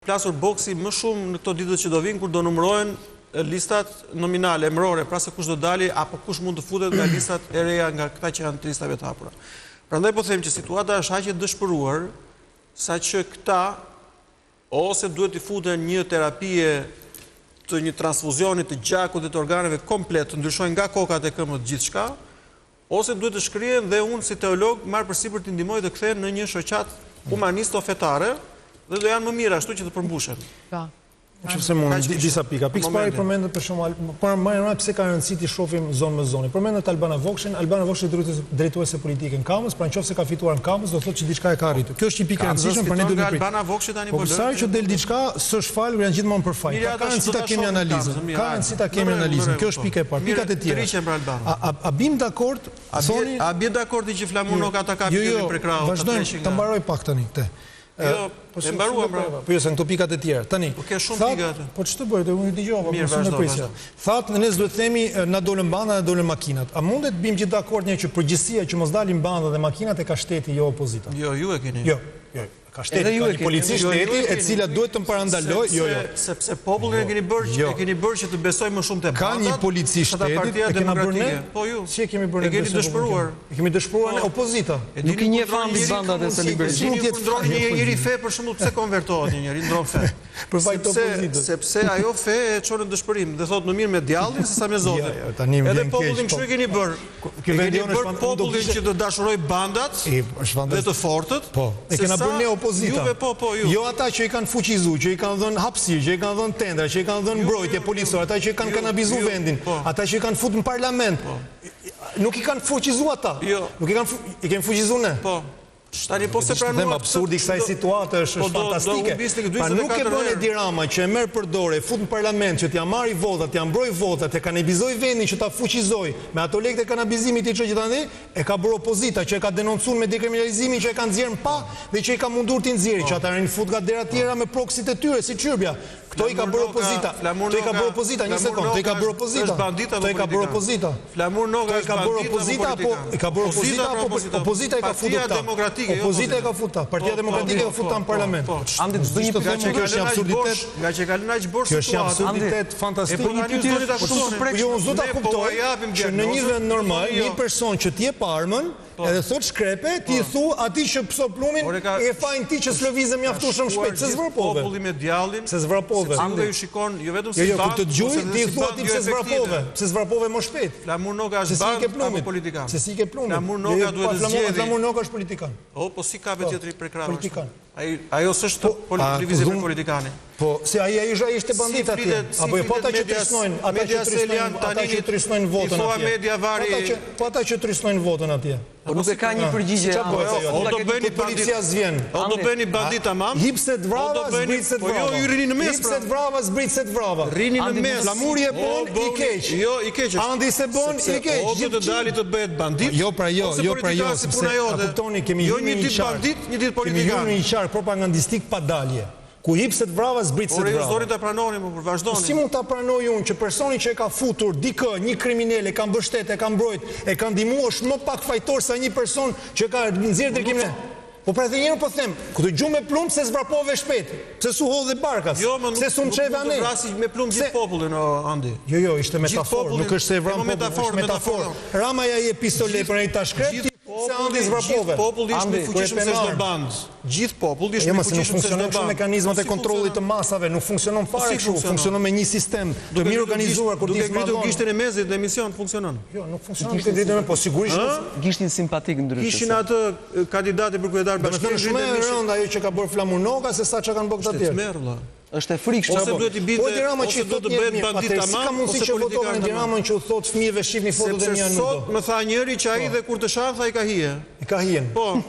plasur boksi më shumë në këto ditët që do vinë, kur do numërohen listat nominale, emërore, pra se kush do dali, apo kush mund të futet nga listat e reja nga këta që janë të listave të hapura. Prandaj po them që situata është aq e dëshpëruar, saqë këta ose duhet të futen një terapie të një transfuzioni të gjakut dhe të organeve komplet, të ndryshojnë nga kokat e këmbët gjithçka, ose duhet të shkrihen dhe unë si teolog marr përsipër të ndihmoj të kthehen në një shoqat humanisto-fetare dhe do janë më mirë ashtu që të përmbushen. Nëse mund disa pika. Pikë parë përmendet për shembull, më pse ka rëndësi ti shohim zonë me zonë. Përmendet Albana Vokshin drejtuese politike në Kamës, pra nëse ka fituar në Kamës, do thotë që diçka e ka arritur. Kjo është një pikë e rëndësishme për ne duhet të Albana Vokshi tani po. Po sa që del diçka, s'është falur, janë gjithmonë për fajt. Ka rëndësi ta kemi analizën. Ka rëndësi ta kemi analizën. Kjo është pika e parë. Pikat e tjera. A bim dakord? A bie dakord që Flamur Noka ata ka fituar për krau? Vazhdojmë, ta mbaroj pak tani këtë. Jo, e mbaruam pra. Po jo, se këto pikat e tjera. Tani. Po ke shumë pika atë. Po ç'të bëj, unë dëgjova, po më prisja. Thatë ne duhet të themi na dolën banda, na dolën makinat. A mundet të bim gjithë dakord një që përgjithësia që mos dalin banda dhe makinat e ka shteti, jo opozita? Jo, ju e keni. Jo. Ka shteti, ka një polici shteti e cila duhet të parandaloj, sepse popullin e keni bërë që të besoj më shumë te bandat. Ka një polici shteti, e kena bërë ne? Po ju. Si e kemi bërë ne? E keni dëshpëruar. E kemi dëshpëruar në opozita. Nuk i njeh fambi bandat e Liberizimit. Nuk jetë ndroni një njëri fe për shembull pse konvertohet një njëri ndron fe. Për fajt opozitës. Sepse ajo fe e çon në dëshpërim dhe thotë më mirë me djallin sesa me Zotin. Edhe popullin kështu e keni bërë. Keni bërë popullin që të dashuroj bandat dhe të fortët. Po. E kena bërë ne opozita. Jo ata që i kanë fuqizu, që i kanë dhënë hapësirë, që i kanë dhënë tendra, që i kanë dhënë mbrojtje policore, ata që i kanë kanabizu vendin, ata që i kanë futur në parlament. Nuk i kanë fuqizu ata. Nuk i kanë fuqizu ne. Po. Tani po se pranuar absurdi kësaj situate është fantastike. Pa nuk e bën Edi Rama që e merr për dorë, fut në parlament që t'ia marrë votat, t'ia mbroj votat, e kanabizoi vendin që ta fuqizoi me ato lekë të kanabizimit që tani e ka bërë opozita që e ka denoncuar me dekriminalizimin që e kanë nxjerrë pa dhe që i ka mundur t'i nxjerrë, që ata rin fut nga dera tjera me proksit e tyre si Çyrbja. Këto i ka bërë opozita. Këto i ka bërë opozita, një sekond, këto i ka bërë opozita. Këto i ka bërë opozita. Flamur Noka i ka bërë opozita apo i ka bërë opozita apo opozita i ka futur këta. Opozita e ka futur, Partia Demokratike ka futur në parlament. Andi të bëni të thënë kjo është një absurditet, nga që kalon aq borë. Kjo është një absurditet fantastik. Po një pyetje ta kuptoj. Jo, unë zota kuptoj që në një vend normal, një person që t'jep armën, edhe thot shkrepe, ti thu atij që pso plumin, e fajin ti që s'lëvizë mjaftueshëm shpejt. Se zvrapove. Populli me djallin. Se zvrapove. Ande ju shikon, jo vetëm si band. Jo, kur të dëgjoj, ti thua ti pse zvrapove. Pse zvrapove më shpejt. Flamur Noka është band apo politikan? Se si ke plumin. Flamur Noka duhet të zgjedhë. Flamur Noka është politikan. Po si ka vetë tjetër për krahas. Politikan. Ajo s'është televizim për politikani. Po, si ai ishte bandit atje. Apo po ata që trisnojnë, ata që trisnojnë votën atje. Po ata që trisnojnë votën atje. Po nuk e ka një përgjigje. O do bëni policia zgjen. O do bëni bandit tamam. Hipset vrava, zbritset vrava. Po jo, rini në mes. Hipset vrava, zbritset vrava. Rini në mes. Flamuri e bën i keq. Jo, i keq është. Andi se bën i keq. O do të dali të bëhet bandit. Jo, pra jo, sepse a kuptoni kemi jo një ditë bandit, një ditë politikan. Kemi një qark propagandistik pa dalje. Ku hipset vrava, zbritset vrava. Por ju zori ta pranoni, por vazhdoni. Si mund ta pranoj unë që personi që e ka futur dikë, një kriminal, e ka mbështet, e ka mbrojt, e ka ndihmuar është më pak fajtor se një person që ka nxjerrë drejtimin. Po pra edhe njëherë po them, ku të gjumë me plumb se zvrapove shpejt. Pse su hodhe barkas? Se su nçeve anë. Jo, vrasi me plumb gjithë popullin, Andi. Jo, ishte metaforë, nuk është se e vran popullin, metaforë. Ramaja i pistole për ai ta shkret. Se Andi zvrapove. Populli ishte më fuqishëm se çdo band. Gjithë populli ishte më fuqishëm se çdo band. Mekanizmat e kontrollit të masave nuk funksionon fare kështu, funksionon me një sistem të mirë organizuar kur ti zgjidhet gishtin e mezit në emision funksionon. Jo, nuk funksionon gishtin po sigurisht gishtin simpatik ndryshe. Kishin atë kandidati për kryetar bashkisë. Është më e rëndë ajo që ka bërë Flamur Noka se sa çka kanë bërë këta tjerë. Është e frikshme. Ose duhet i binte, ose do të bëhet bandit tamam. Si ka mundësi që votojnë në Tiranën që u thot fëmijëve shihni fotot e mia nuk do. Sot më tha njëri që ai dhe kur të shan tha i ka hije. I ka hijen. Po.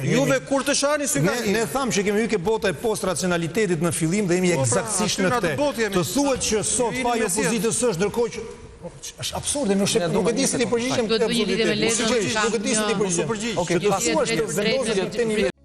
Juve kur të shani sy ka hije. Ne tham që kemi hyrë bota e post racionalitetit në fillim dhe jemi eksaktësisht në këtë. Të thuhet që sot faji opozitës është ndërkohë që është absurde, nuk e di se ti përgjigjem këtë absurditet. Nuk e di se ti përgjigjem. Okej, të thuash të vendosësh në